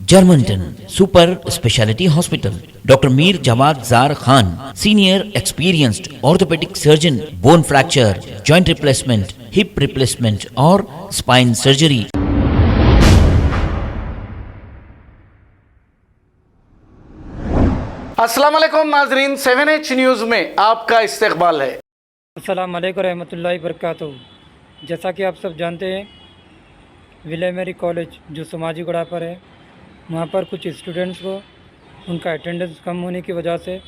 Germanton super speciality hospital, doctor Mir Jawad Jar Khan, senior experienced orthopaedic surgeon, bone fracture, joint replacement, hip replacement और spine surgery. अस्सलाम वालेकुम नाजरीन, 7H news में आपका इस्तकबाल है। अस्सलाम वालेकुम रहमतुल्लाहि बरकातहू। जैसा कि आप सब जानते हैं, विले मेरी कॉलेज जो समाजी गढ़ा पर है, वहाँ पर कुछ स्टूडेंट्स को उनका अटेंडेंस कम होने की वजह से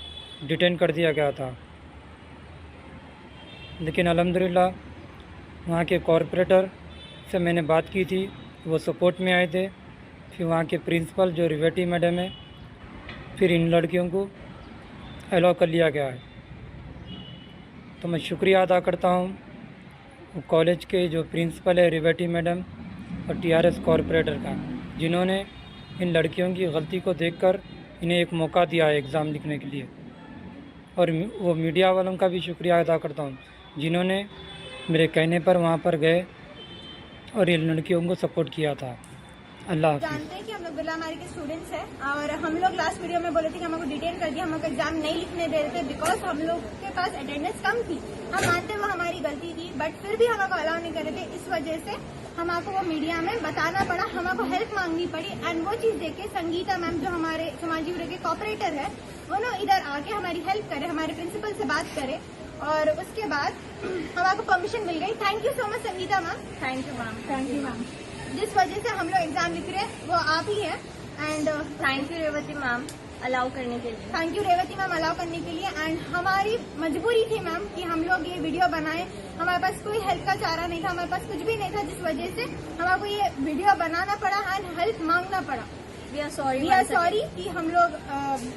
डिटेन कर दिया गया था। लेकिन अल्हम्दुलिल्लाह वहाँ के कॉरपोरेटर से मैंने बात की थी, वो सपोर्ट में आए थे। फिर वहाँ के प्रिंसिपल जो रिवेटी मैडम है, फिर इन लड़कियों को अलाउ कर लिया गया है। तो मैं शुक्रिया अदा करता हूँ कॉलेज के जो प्रिंसिपल है रिवेटी मैडम और TRS कॉरपोरेटर का, जिन्होंने इन लड़कियों की गलती को देखकर इन्हें एक मौका दिया है एग्ज़ाम लिखने के लिए। और वो मीडिया वालों का भी शुक्रिया अदा करता हूँ, जिन्होंने मेरे कहने पर वहाँ पर गए और इन लड़कियों को सपोर्ट किया था। अल्लाह हाफ़िज़। जानते हैं कि हम लोग बिरला हमारे के स्टूडेंट्स हैं और हम लोग लास्ट वीडियो में बोले थे कि हमको डिटेन कर दिया, हमको एग्जाम नहीं लिखने दे रहे थे बिकॉज हम लोग के पास अटेंडेंस कम थी। हम मानते हैं वो हमारी गलती थी, बट फिर भी हमको अलाउ नहीं कर रहे थे। इस वजह से हमको वो मीडिया में बताना पड़ा, हमको हेल्प मांगनी पड़ी। एंड वो चीज देख के संगीता मैम जो हमारे समाजी उड़े के कॉपरेटर है, उन्होंने इधर आके हमारी हेल्प करे, हमारे प्रिंसिपल से बात करे और उसके बाद हमको परमिशन मिल गई। Thank you so much Sangeeta ma'am. Thank you ma'am. Thank you ma'am. जिस वजह से हम लोग एग्जाम लिख रहे हैं वो आप ही हैं। And thank you Revathi ma'am allow करने के लिए। Thank you Revathi ma'am allow करने के लिए। एंड हमारी मजबूरी थी मैम कि हम लोग ये वीडियो बनाए, हमारे पास कोई हेल्प का चारा नहीं था, हमारे पास कुछ भी नहीं था, जिस वजह से हमको ये वीडियो बनाना पड़ा एंड हेल्प मांगना पड़ा। वी आर सॉरी कि हम लोग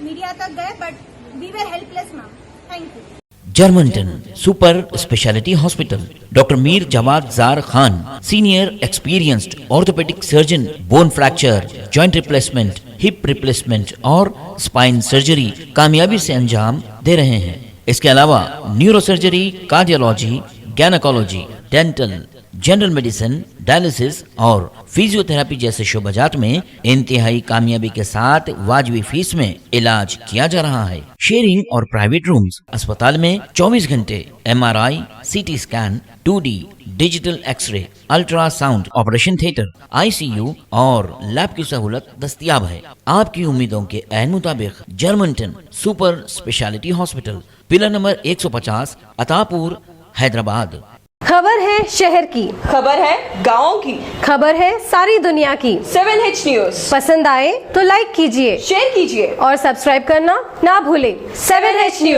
मीडिया तक गए, but we were helpless ma'am. Thank you. Germanten super speciality hospital, doctor Mir Jawad Jar Khan, senior experienced orthopaedic surgeon, bone fracture, joint replacement, hip replacement और स्पाइन सर्जरी कामयाबी से अंजाम दे रहे हैं। इसके अलावा neuro surgery, cardiology, gynaecology, dental, general medicine, dialysis और फिजियोथेरेपी जैसे शोबाजात में इंतहाई कामयाबी के साथ वाजिबी फीस में इलाज किया जा रहा है। शेयरिंग और प्राइवेट रूम्स, अस्पताल में 24 घंटे MRI, CT scan, 2D digital x-ray, ultrasound, operation theatre, ICU और लैब की सहूलत दस्तयाब है। आपकी उम्मीदों के ऐन मुताबिक Germanten super speciality hospital, pillar number 150, Attapur, Hyderabad. खबर है शहर की, खबर है गाँव की, खबर है सारी दुनिया की। 7H न्यूज़ पसंद आए तो लाइक कीजिए, शेयर कीजिए और सब्सक्राइब करना ना भूलें। 7H news.